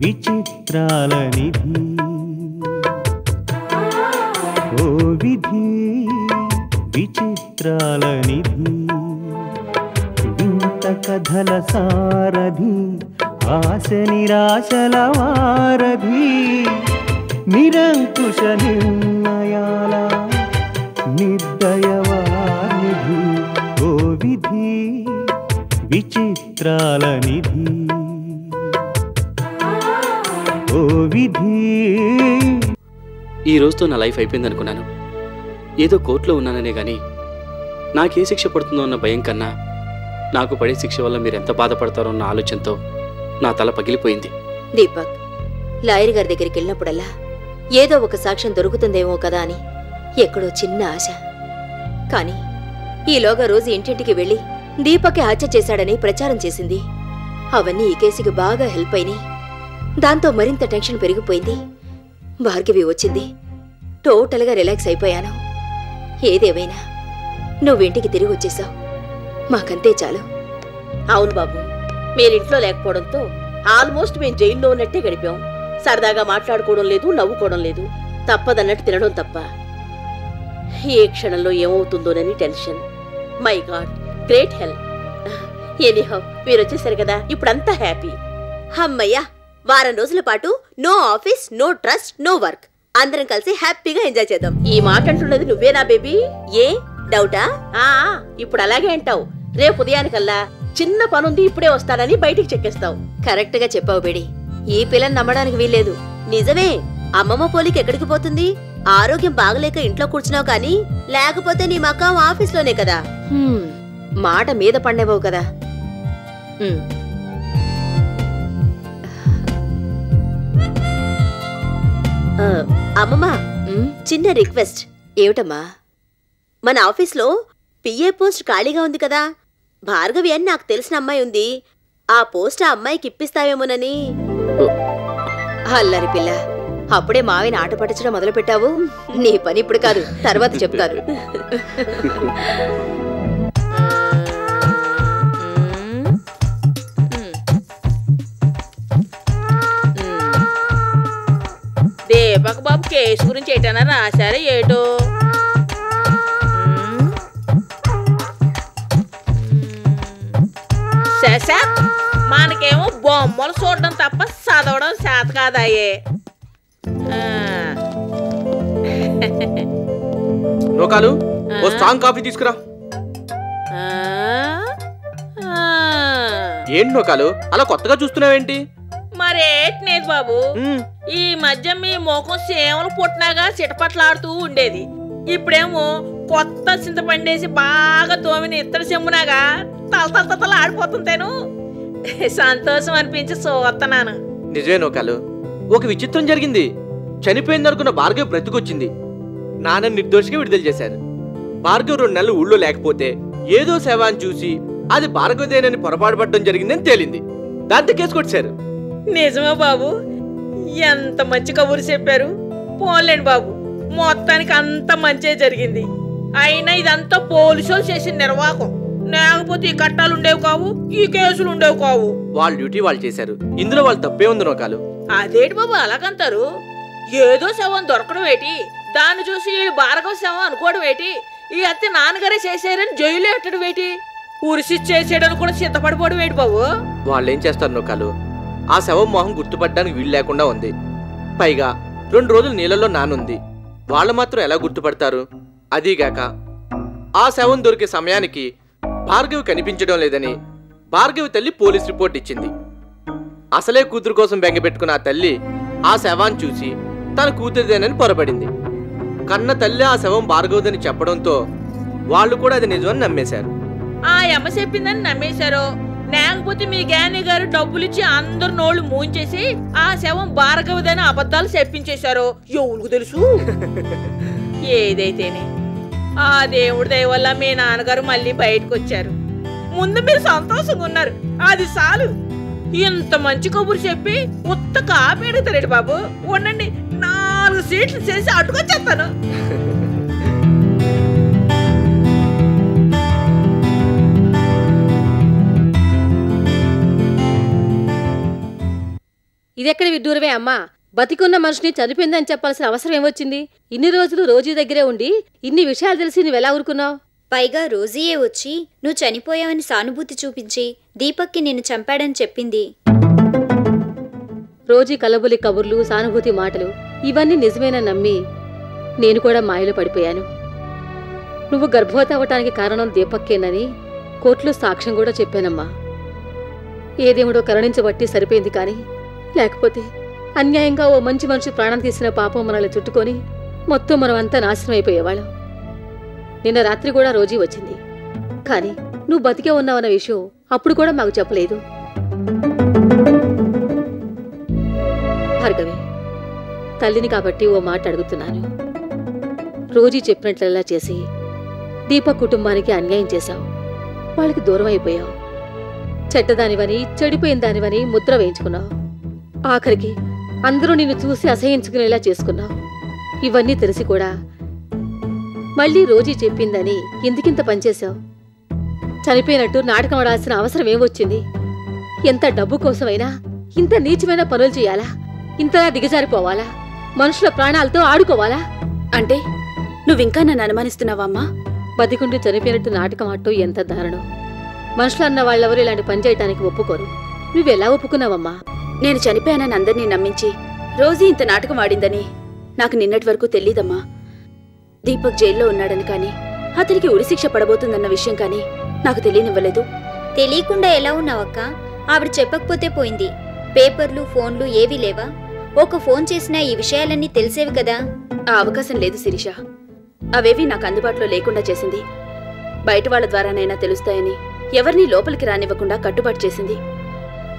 విచిత్రాల నిధి ఓ విధి విచిత్రాల నిధి వింత కథల సారథి ఆశ నిరాశల వారధి నిరంకుశ నిర్ణయాల నిర్దయవానిధి ఓ విధి విచిత్రాల నిధి ఓ విధి. ఈ రోజుతో నా లైఫ్ అయిపోయింది అనుకున్నాను. ఏదో కోర్టులో ఉన్నాననే గాని నాకే శిక్ష పడుతుందో అన్న భయం కన్నా నాకు పడే శిక్ష వల్ల మీరు ఎంత బాధపడతారో అన్న ఆలోచనతో నా తల పగిలిపోయింది. దీపక్, లాయర్ గారి దగ్గరికి వెళ్ళినప్పుడల్లా ఏదో ఒక సాక్ష్యం దొరుకుతుందేమో కదా అని ఎక్కడో చిన్న ఆశ. కానీ ఈలోగా రోజు ఇంటింటికి వెళ్ళి దీపక్కి హత్య చేశాడని ప్రచారం చేసింది. అవన్నీ ఈ కేసుకి బాగా హెల్ప్ అయినాయి. దాంతో మరింత టెన్షన్ పెరిగిపోయింది. భార్గవి వచ్చింది. టోటల్గా రిలాక్స్ అయిపోయాను. ఏదేమైనా నువ్వింటికి తిరిగి వచ్చేసావు, మాకంతే చాలు. అవును బాబు, మీరింట్లో లేకపోవడంతో ఆల్మోస్ట్ మేము జైల్లో ఉన్నట్టే గడిపాం. సరదాగా మాట్లాడుకోవడం లేదు, నవ్వుకోవడం లేదు, తప్పదన్నట్టు తినడం తప్ప. ఏ క్షణంలో ఏమవుతుందోనని tension. My god, great help. Anyhow మీరు వచ్చేసారు కదా, ఇప్పుడంతా హ్యాపీ. అమ్మయ్యా, వారం రోజుల పాటు no office, no trust, no work. అందరం కలిసి హ్యాపీగా ఎంజాయ్ చేద్దాం. ఈ మాట అంటున్నది నువ్వేనా బేబీ? ఏ డౌటా? ఇప్పుడు అలాగే అంటావు. రేపు ఉదయానికల్లా చిన్న పనుంది ఇప్పుడే వస్తాడని బయటికి చెక్కేస్తావు. కరెక్ట్ గా చెప్పావు బేడి. ఈ పిల్లని నమ్మడానికి వీల్లేదు. నిజమే, అమ్మమ్మ పోలికి ఎక్కడికి పోతుంది? ఆరోగ్యం బాగలేక ఇంట్లో కూర్చున్నావు కానీ లేకపోతే నీ మకాం ఆఫీస్లోనే కదా. మాట మీద పండేవవు కదా. అమ్మమ్మ, చిన్న రిక్వెస్ట్. ఏమిటమ్మా? మన ఆఫీస్లో పిఏ పోస్ట్ ఖాళీగా ఉంది కదా. భార్గవి అని నాకు తెలిసిన అమ్మాయి ఉంది. ఆ పోస్ట్ ఆ అమ్మాయికి ఇప్పిస్తావేమోనని. అల్లరి పిల్ల, అప్పుడే మావిని ఆట పట్టించడం మొదలు పెట్టావు. నీ పని ఇప్పుడు కాదు, తర్వాత చెప్తారు. దీపక్ బాబు కేసు గురించి ఏటైనా రాశారా ఏటో? శశాక్, మనకేమో బొమ్మలు చూడడం తప్ప చదవడం చేత కాదాయే. నోకాలు, ఓ స్ట్రాంగ్ కాఫీ తీసుకురా. ఏంటి నోకాలు అలా కొత్తగా చూస్తున్నావేంటి? మరేట్నేది బాబు, ఈ మధ్య మీ ముఖం సేవలు పుట్టినాగా చిటపట్లాడుతూ ఉండేది. ఇప్పుడేమో కొత్త చింతపండేసి బాగా తోమిని ఇత్తడి చెమ్మునాగా తల ఆడిపోతుంటేను సంతోషం అనిపించి చూస్తున్నాను. నిజమే నోకాలు, ఒక విచిత్రం జరిగింది. చనిపోయిందనుకున్న భార్గవి బ్రతికొచ్చింది. నాన్న నిర్దోషిగా విడుదల చేశారు. భార్గవి 2 నెలలు ఊళ్ళో లేకపోతే ఏదో శవాన్ని చూసి అది భార్గవదేనని పొరపాటు పడడం జరిగిందని తేలింది. దాంతో కేసు కొట్టారు. నిజమే బాబు, ఎంత మంచి కబురు చెప్పారు. పోలేండి బాబు, మొత్తానికి అంత మంచే జరిగింది. అయినా ఇదంతా పోలీసులు చేసిన నిర్వాహకం. లేకపోతే ఈ కట్టాలు ఉండేవి కావు, ఈ కేసులు ఉండేవి కావు. వాళ్ళ డ్యూటీ వాళ్ళు చేశారు. ఇందులో వాళ్ళు తప్పే ఉంది నోకాలు. అదేంటి బాబు అలాగంటారు? ఏదో శవం దొరకడం ఏంటి, దాన్ని చూసి వీళ్ళు భార్గవ శవం అనుకోవడం ఏంటి, ఈ అత్తే నాన్నగారే చేశారని జైలు ఎట్టడం ఏంటి, ఉరిసి చేసేయడానికి కూడా సిద్ధపడిపోవడం ఏంటి బాబు? వాళ్ళేం చేస్తారు నోకాలు, ఆ శవం మొహం గుర్తుపట్టడానికి వీలు లేకుండా ఉంది. పైగా 2 రోజులు నీళ్ళలో నానుంది. వాళ్ళు మాత్రం ఎలా గుర్తుపడతారు? అదీగాక ఆ శవం దొరికే సమయానికి భార్గవి కనిపించడం లేదని భార్గవి తల్లి పోలీస్ రిపోర్ట్ ఇచ్చింది. అసలే కూతురు కోసం బెంగపెట్టుకున్న ఆ తల్లి ఆ శవాన్ని చూసి తన కూతురిదేనని పొరపడింది. కన్న తల్లి ఆ శవం భార్గవదని చెప్పడంతో వాళ్ళు కూడా అది నిజమని నమ్మేశారు. ఆ అమ్మ చెప్పిందని నమ్మేశారో, లేకపోతే మీ గ్యాని గారు డబ్బులిచ్చి అందరు నోళ్లు మూంచేసి ఆ శవం భార్గవదని అబద్ధాలు చెప్పించేశారో ఎవరికి తెలుసు? ఏదైతేనే ఆ దేవుడి దయ వల్ల మీ నాన్నగారు మళ్ళీ బయటకు వచ్చారు. ముందు మీరు సంతోషంగా ఉన్నారు, అది చాలు. ఇంత మంచి కబురు చెప్పి ఉత్త కాపీ అడుగుతారేంటి బాబు? ఉండండి, 4 సీట్లు చేసి అటుకొచ్చేస్తాను. ఇదెక్కడ విడ్డూరమే అమ్మా. బతికున్న మనిషిని చనిపోయిందని చెప్పాల్సిన అవసరం ఏమొచ్చింది? ఇన్ని రోజులు రోజీ దగ్గరే ఉండి ఇన్ని విషయాలు తెలిసి నువ్వెలా ఊరుకున్నావు? పైగా రోజీయే వచ్చి నువ్వు చనిపోయావని సానుభూతి చూపించి దీపక్కి నిన్ను చంపాడని చెప్పింది. రోజీ కలబులి కబుర్లు, సానుభూతి మాటలు ఇవన్నీ నిజమేనని నమ్మి నేను కూడా మాయలో పడిపోయాను. నువ్వు గర్భవతి అవ్వటానికి కారణం దీపక్కేనని కోర్టులో సాక్ష్యం కూడా చెప్పానమ్మా. ఏదేముడో కరుణించబట్టి సరిపోయింది, కానీ లేకపోతే అన్యాయంగా ఓ మంచి మనిషి ప్రాణం తీసిన పాపం మనల్ని చుట్టుకొని మొత్తం మనమంతా నాశనం అయిపోయేవాళ్ళం. నిన్న రాత్రి కూడా రోజీ వచ్చింది, కానీ నువ్వు బతికే ఉన్నావన్న విషయం అప్పుడు కూడా మాకు చెప్పలేదు. భార్గవి, తల్లిని కాబట్టి ఓ మాట అడుగుతున్నాను. రోజీ చెప్పినట్లలా చేసి దీపక్ కుటుంబానికి అన్యాయం చేశావు. వాళ్ళకి దూరం అయిపోయావు. చెడ్డదానివని, చెడిపోయిన దానివని ముద్ర వేయించుకున్నావు. ఆఖరికి అందరూ నిన్ను చూసి అసహించుకునేలా చేసుకున్నావు. ఇవన్నీ తెలిసి కూడా మళ్ళీ రోజీ చెప్పిందని ఎందుకింత పనిచేశావు? చనిపోయినట్టు నాటకం ఆడాల్సిన అవసరం ఏమొచ్చింది? ఎంత డబ్బు కోసమైనా ఇంత నీచమైన పనులు చేయాలా? ఇంతలా దిగజారిపోవాలా? మనుషుల ప్రాణాలతో ఆడుకోవాలా? అంటే నువ్వింకా నన్ను అనుమానిస్తున్నావమ్మా? బతికుండి చనిపోయినట్టు నాటకం ఆడటం ఎంత దారుణం. మనుషులన్న వాళ్ళెవరూ ఇలాంటి పని చేయటానికి ఒప్పుకోరు. నువ్వెలా ఒప్పుకున్నావమ్మా? నేను చనిపోయానని అందరినీ నమ్మించి రోజీ ఇంత నాటకం ఆడిందని నాకు నిన్నటి వరకు తెలీదమ్మా. దీపక్ జైల్లో ఉన్నాడని కానీ అతనికి ఉరిశిక్ష పడబోతుందన్న విషయం కానీ నాకు తెలియనివ్వలేదు. తెలియకుండా ఎలా ఉన్నావక్క? ఆవిడ చెప్పకపోతే పోయింది. పేపర్లు, ఫోన్లు ఏవీ లేవా? ఒక ఫోన్ చేసినా ఈ విషయాలన్నీ తెలిసేవి కదా. ఆ అవకాశం లేదు శిరీష. అవేవి నాకు అందుబాటులో లేకుండా చేసింది. బయట వాళ్ళ ద్వారానైనా తెలుస్తాయని ఎవరినీ లోపలికి రానివ్వకుండా కట్టుబాటు చేసింది.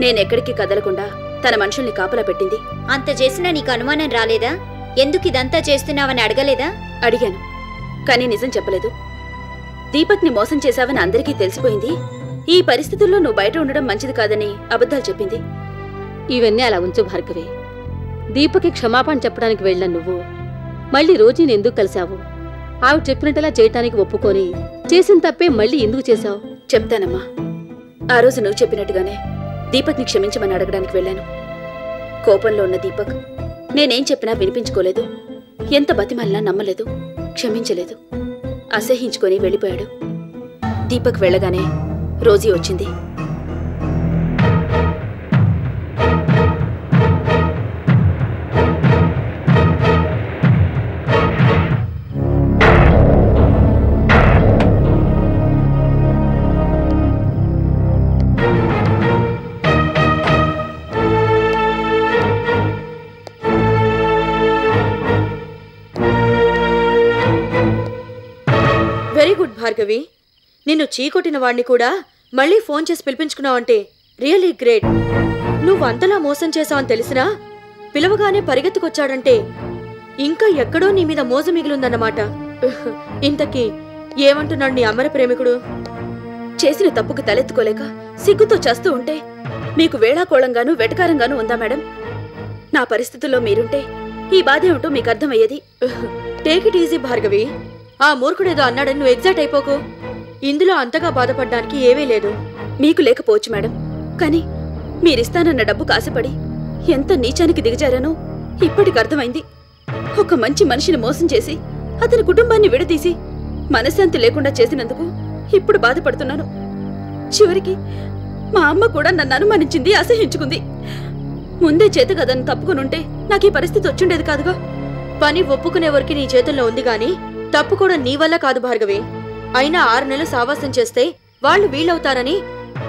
నేనెక్కడికి కదలకుండా తన మనుషుల్ని కాపలా పెట్టింది. అంత చేసినా నీకు అనుమానం రాలేదా? ఎందుకు ఇదంతా చేస్తున్నావని అడగలేదా? అడిగాను, కానీ నిజం చెప్పలేదు. దీపక్ని మోసం చేశావని అందరికీ తెలిసిపోయింది. ఈ పరిస్థితుల్లో నువ్వు బయట ఉండడం మంచిది కాదని అబద్ధాలు చెప్పింది. ఇవన్నీ అలా ఉంచు భార్గవి. దీపక్కి క్షమాపణ చెప్పడానికి వెళ్ళిన నువ్వు మళ్ళీ రోజీని ఎందుకు కలిశావు? ఆవిడ చెప్పినట్టులా చేయటానికి ఒప్పుకొని చేసిన తప్పే మళ్ళీ ఎందుకు చేశావు? చెప్తానమ్మా. ఆ రోజు నువ్వు చెప్పినట్టుగానే దీపక్ని క్షమించమని అడగడానికి వెళ్ళాను. కోపంలో ఉన్న దీపక్ నేనేం చెప్పినా వినిపించుకోలేదు. ఎంత బతిమాలినా నమ్మలేదు, క్షమించలేదు. అసహించుకొని వెళ్ళిపోయాడు. దీపక్ వెళ్ళగానే రోజీ వచ్చింది. Very good Bhargavi. నిన్ను చీకొట్టిన వాణ్ణి కూడా మళ్ళీ ఫోన్ చేసి పిలిపించుకున్నావంటే రియల్లీ గ్రేట్. నువ్వు అంతలా మోసం చేసావని తెలిసినా పిలవగానే పరిగెత్తుకొచ్చాడంటే ఇంకా ఎక్కడో నీ మీద మోజు మిగిలిందన్నమాట. ఇంతకీ ఏమంటున్నాడు నీ అమర ప్రేమికుడు? చేసిన తప్పుకు తలెత్తుకోలేక సిగ్గుతో చేస్తూ ఉంటే మీకు వేళాకోళంగానూ వెటకారంగానూ ఉందా మేడం? నా పరిస్థితుల్లో మీరుంటే ఈ బాధ ఏమిటో మీకు అర్థమయ్యేది. Take it easy Bhargavi. ఆ మూర్ఖుడేదో అన్నాడని నువ్వు ఎగ్జాక్ట్ అయిపోకు. ఇందులో అంతగా బాధపడ్డానికి ఏమీ లేదు. మీకు లేకపోవచ్చు మేడం, కానీ మీరిస్తానన్న డబ్బు కాసపడి ఎంత నీచానికి దిగజారానో ఇప్పటికి అర్థమైంది. ఒక మంచి మనిషిని మోసం చేసి అతని కుటుంబాన్ని విడదీసి మనశ్శాంతి లేకుండా చేసినందుకు ఇప్పుడు బాధపడుతున్నాను. చివరికి మా అమ్మ కూడా నన్ను అనుమానించింది, అసహించుకుంది. ముందే చేతగదని తప్పుకొనుంటే నాకు ఈ పరిస్థితి వచ్చిండేది కాదుగా. పని ఒప్పుకునే వరకు నీ చేతుల్లో ఉంది గాని తప్పు కూడా నీ వల్ల కాదు భార్గవి. అయినా 6 నెలలు సావాసం చేస్తే వాళ్ళు వీళ్ళవుతారని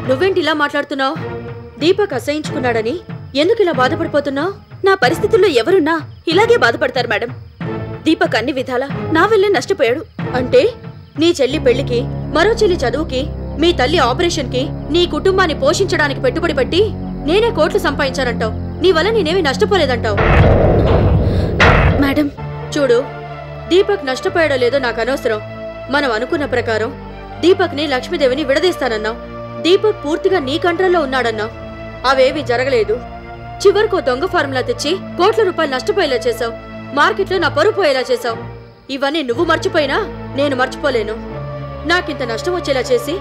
నువ్వేంటి ఇలా మాట్లాడుతున్నావు? దీపక్ అసహించుకున్నాడని ఎందుకు ఇలా బాధపడిపోతున్నావు? నా పరిస్థితుల్లో ఎవరున్నా ఇలాగే బాధపడతారు మేడం. దీపక్ అన్ని విధాలా నా వల్లే నష్టపోయాడు. అంటే నీ చెల్లి పెళ్లికి, మరో చెల్లి చదువుకి, మీ తల్లి ఆపరేషన్కి, నీ కుటుంబాన్ని పోషించడానికి పెట్టుబడి పెట్టి నేనే కోట్లు సంపాదించానంటావు. నీ వల్ల నేనేమీ నష్టపోలేదంటావు. మేడం చూడు, దీపక్ నష్టపోయాడో లేదో నాకు అనవసరం. మనం అనుకున్న ప్రకారం దీపక్ని లక్ష్మీదేవిని విడదీస్తానన్నావు. దీపక్ పూర్తిగా నీ కంట్రోల్లో ఉన్నాడన్నావు. అవేవి జరగలేదు. చివరకు దొంగ ఫార్ములా తెచ్చి కోట్ల రూపాయలు నష్టపోయేలా చేశావు. మార్కెట్లో నా పరువు పోయేలా చేశావు. ఇవన్నీ నువ్వు మర్చిపోయినా నేను మర్చిపోలేను. నాకింత నష్టం వచ్చేలా చేసి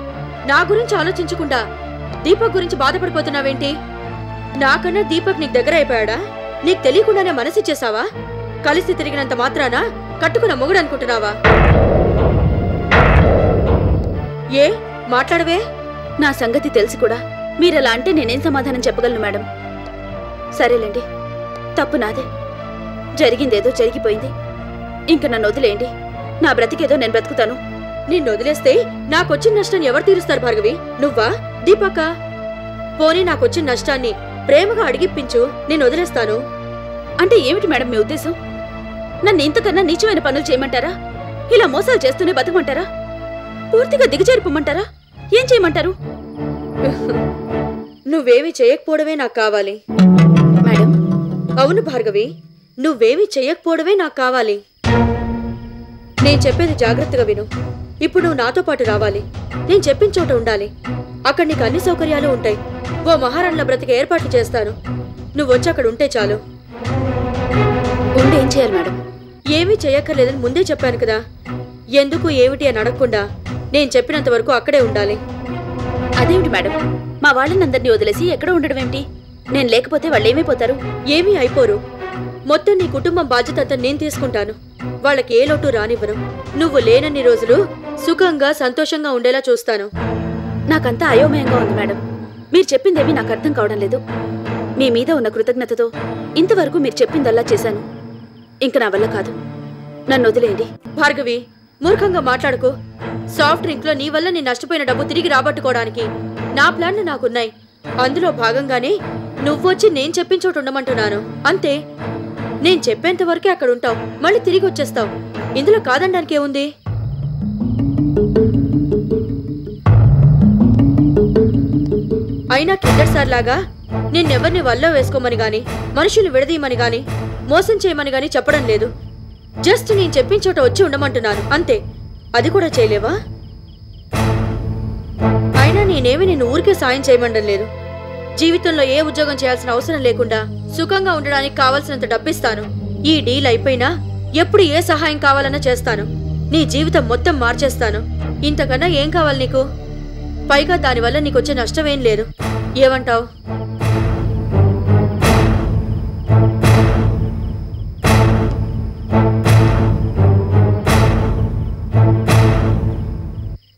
నా గురించి ఆలోచించకుండా దీపక్ గురించి బాధపడిపోతున్నావేంటి? నాకన్నా దీపక్ నీకు దగ్గర అయిపోయాడా? నీకు తెలియకుండానే మనసిచ్చేసావా? కలిసి తిరిగినంత మాత్రాన కట్టుకున్న మొగుడు అనుకుంటున్నావా? ఏ మాట్లాడవే? నా సంగతి తెలిసి కూడా మీరలా అంటే నేనేం సమాధానం చెప్పగలను మేడం? సరేలేండి, తప్పు నాదే. జరిగిందేదో జరిగిపోయింది. ఇంక నన్ను వదిలేయండి. నా బ్రతికేదో నేను బ్రతుకుతాను. నిన్ను వదిలేస్తే నాకొచ్చిన నష్టం ఎవరు తీరుస్తారు భార్గవి? నువ్వా, దీపక? పోనీ నాకొచ్చిన నష్టాన్ని ప్రేమగా అడిగిప్పించు, నేను వదిలేస్తాను. అంటే ఏమిటి మేడం మీ ఉద్దేశం? నన్ను ఇంతకన్నా నీచమైన పనులు చేయమంటారా? ఇలా మోసాలు చేస్తూనే బతకమంటారా? పూర్తిగా దిగజారిపోమంటారా? ఏం చేయమంటారు? నువ్వేమీ చేయకపోవడమే నాకు కావాలి. మేడం, అవును భార్గవి, నువ్వేమీ చెయ్యకపోవడమే నాకు కావాలి. నేను చెప్పేది జాగ్రత్తగా విను. ఇప్పుడు నువ్వు నాతో పాటు రావాలి. నేను చెప్పిన చోట ఉండాలి. అక్కడ నీకు అన్ని సౌకర్యాలు ఉంటాయి. ఓ మహారాణిలా బ్రతికే ఏర్పాట్లు చేస్తాను. నువ్వు వచ్చి అక్కడ ఉంటే చాలు. ఉండి ఏం చేయాలి మేడం? ఏమీ చెయ్యక్కర్లేదని ముందే చెప్పాను కదా. ఎందుకు ఏమిటి అని అడగకుండా నేను చెప్పినంత వరకు అక్కడే ఉండాలి. అదేమిటి మేడం, మా వాళ్ళనందరినీ వదిలేసి ఎక్కడ ఉండడం ఏమిటి? నేను లేకపోతే వాళ్ళు ఏమైపోతారు? ఏమీ అయిపోరు. మొత్తం నీ కుటుంబం బాధ్యత అంతా నేను తీసుకుంటాను. వాళ్ళకి ఏ లోటు రానివ్వను. నువ్వు లేనన్ని రోజులు సుఖంగా సంతోషంగా ఉండేలా చూస్తాను. నాకంతా అయోమయంగా ఉంది మేడం. మీరు చెప్పిందేమీ నాకు అర్థం కావడం లేదు. మీ మీద ఉన్న కృతజ్ఞతతో ఇంతవరకు మీరు చెప్పిందల్లా చేశాను. ఇంక నా వల్ల కాదు. నన్ను వదిలేయండి. భార్గవి, మూర్ఖంగా మాట్లాడుకో. సాఫ్ట్ డ్రింక్ లో నీ వల్ల నేను నష్టపోయిన డబ్బు తిరిగి రాబట్టుకోవడానికి నా ప్లాన్లు నాకున్నాయి. అందులో భాగంగానే నువ్వొచ్చి నేను చెప్పిన చోటు ఉండమంటున్నాను. అంతే. నేను చెప్పేంత వరకే అక్కడ ఉంటావు, మళ్ళీ తిరిగి వచ్చేస్తావు. ఇందులో కాదనడానికి ఏముంది? అయినా కిందటిసారి లాగా నిన్నెవరిని వల్ల వేసుకోమని గాని, మనుషులు విడదీయమని గాని, మోసం చేయమని గాని చెప్పడం లేదు. జస్ట్ నేను చెప్పిన చోట వచ్చి ఉండమంటున్నాను అంతే. అది కూడా చేయలేవా? అయినా నేనేమి నిన్ను ఊరికే సాయం చేయమండం లేదు. జీవితంలో ఏ ఉద్యోగం చేయాల్సిన అవసరం లేకుండా సుఖంగా ఉండడానికి కావాల్సినంత డబ్బిస్తాను. ఈ డీల్ అయిపోయినా ఎప్పుడు ఏ సహాయం కావాలన్నా చేస్తాను. నీ జీవితం మొత్తం మార్చేస్తాను. ఇంతకన్నా ఏం కావాలి నీకు? పైగా దానివల్ల నీకొచ్చే నష్టమేం లేదు. ఏమంటావు?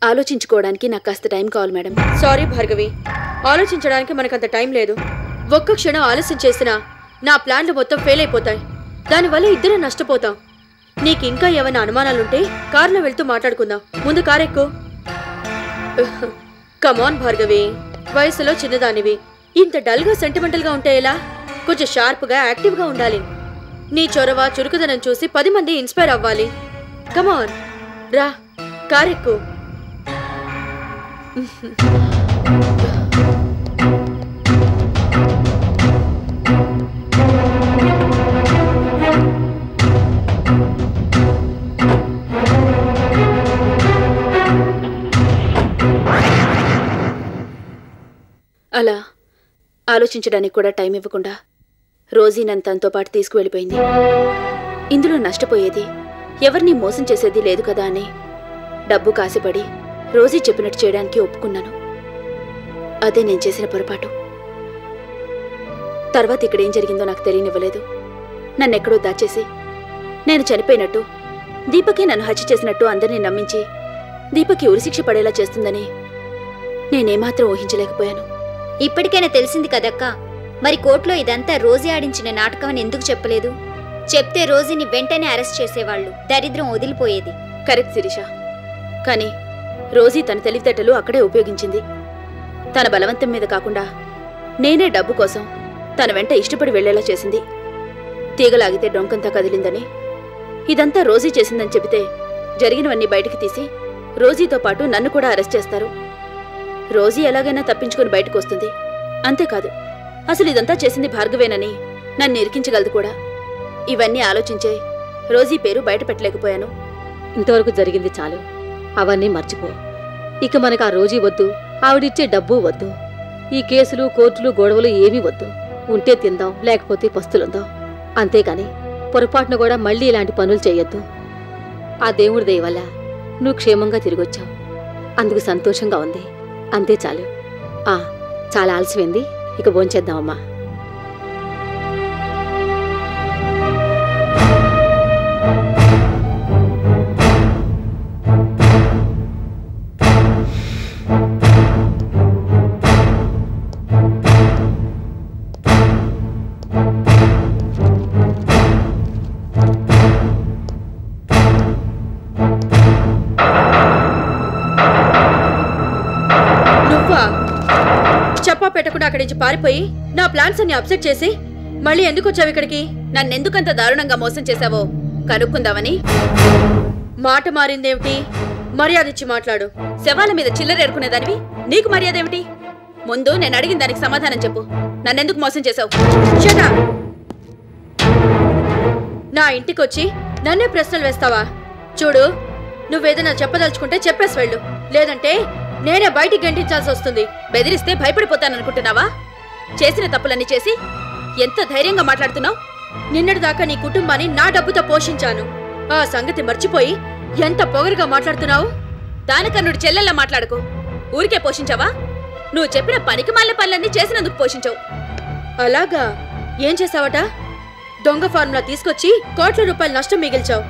ఆలోచించుకోవడానికి నాకు కాస్త టైం కావాలి మేడం. సారీ భార్గవి, ఆలోచించడానికి మనకంత టైం లేదు. ఒక్క క్షణం ఆలస్యం చేసినా నా ప్లాన్లు మొత్తం ఫెయిల్ అయిపోతాయి. దానివల్ల ఇద్దరే నష్టపోతాం. నీకు ఇంకా ఏమైనా అనుమానాలుంటే కార్లో వెళ్తూ మాట్లాడుకుందాం. ముందు కారెక్కు. కమాన్ భార్గవి, వయసులో చిన్నదానివి. ఇంత డల్గా సెంటిమెంటల్గా ఉంటే ఎలా? కొంచెం షార్ప్గా యాక్టివ్గా ఉండాలి. నీ చొరవ చురుకుదనం చూసి 10 మంది ఇన్స్పైర్ అవ్వాలి. కమాన్ రా, కారెక్కు. అలా ఆలోచించడానికి కూడా టైం ఇవ్వకుండా రోజీ నన్ను తనతో పాటు తీసుకువెళ్ళిపోయింది. ఇందులో నష్టపోయేది, ఎవరిని మోసం చేసేది లేదు కదా అని డబ్బు కాసిపడి రోజీ చెప్పినట్టు చేయడానికి ఒప్పుకున్నాను. అదే నేను చేసిన పొరపాటు. తర్వాత ఇక్కడేం జరిగిందో నాకు తెలియనివ్వలేదు. నన్నెక్కడో దాచేసి నేను చనిపోయినట్టు, దీపకే నన్ను హత్య చేసినట్టు అందరినీ నమ్మించి దీపకి ఉరిశిక్ష పడేలా చేస్తుందని నేనేమాత్రం ఊహించలేకపోయాను. ఇప్పటికైనా తెలిసింది కదక్కా. మరి కోర్టులో ఇదంతా రోజీ ఆడించిన నాటకం అని ఎందుకు చెప్పలేదు? చెప్తే రోజీని వెంటనే అరెస్ట్ చేసేవాళ్ళు, దరిద్రం వదిలిపోయేది. కరెక్ట్ శిరీష. కానీ రోజీ తన తెలివితేటలు అక్కడే ఉపయోగించింది. తన బలవంతం మీద కాకుండా నేనే డబ్బు కోసం తన వెంట ఇష్టపడి వెళ్లేలా చేసింది. తీగలాగితే డొంకంతా కదిలిందని, ఇదంతా రోజీ చేసిందని చెబితే జరిగినవన్నీ బయటికి తీసి రోజీతో పాటు నన్ను కూడా అరెస్ట్ చేస్తారు. రోజీ ఎలాగైనా తప్పించుకుని బయటకు వస్తుంది. అంతేకాదు, అసలు ఇదంతా చేసింది భార్గవేనని నన్ను ఇరికించగలదు కూడా. ఇవన్నీ ఆలోచించే రోజీ పేరు బయట పెట్టలేకపోయాను. ఇంతవరకు జరిగింది చాలు. అవన్నీ మర్చిపో. ఇక మనకు ఆ రోజీ వద్దు, ఆవిడిచ్చే డబ్బు వద్దు. ఈ కేసులు, కోర్టులు, గొడవలు ఏమీ వద్దు. ఉంటే తిందాం, లేకపోతే పస్తులుందాం. అంతేకాని పొరపాటును కూడా మళ్ళీ ఇలాంటి పనులు చేయొద్దు. ఆ దేవుడి దయ వల్ల నువ్వు క్షేమంగా తిరిగొచ్చావు. అందుకు సంతోషంగా ఉంది. అంతే చాలు. చాలా ఆలస్యమైంది, ఇక భోంచేద్దామమ్మా. పెట్టకుండా అక్కడి నుంచి పారిపోయి నా ప్లాన్స్ అన్ని అప్సెట్ చేసి మళ్ళీ ఎందుకు వచ్చావు ఇక్కడికి? నన్నెందుకంత దారుణంగా మోసం చేశావో కనుక్కుందామని. మాట మారిందేమిటి? మర్యాద ఇచ్చి మాట్లాడు. శవాల మీద చిల్లర ఏరుకునేదానివి నీకు మర్యాద ఏమిటి? ముందు నేను అడిగిన దానికి సమాధానం చెప్పు. నన్నెందుకు మోసం చేశావు? నా ఇంటికొచ్చి నన్నే ప్రశ్నలు వేస్తావా? చూడు, నువ్వేదైనా చెప్పదలుచుకుంటే చెప్పేసి వెళ్ళు, లేదంటే నేనే బయటికి గంటించాల్సి వస్తుంది. బెదిరిస్తే భయపడిపోతాననుకుంటున్నావా? చేసిన తప్పులన్నీ చేసి ఎంత ధైర్యంగా మాట్లాడుతున్నావు? నిన్నటిదాకా నీ కుటుంబాన్ని నా డబ్బుతో పోషించాను. ఆ సంగతి మర్చిపోయి ఎంత పొగరుగా మాట్లాడుతున్నావు? దానికన్నుడు చెల్లెల్లా మాట్లాడుకో. ఊరికే పోషించావా? నువ్వు చెప్పిన పనికి మాలిన పనులన్నీ చేసినందుకు పోషించావు. అలాగా? ఏం చేసావట? దొంగ ఫార్ములా తీసుకొచ్చి కోట్ల రూపాయల నష్టం మిగిల్చావు.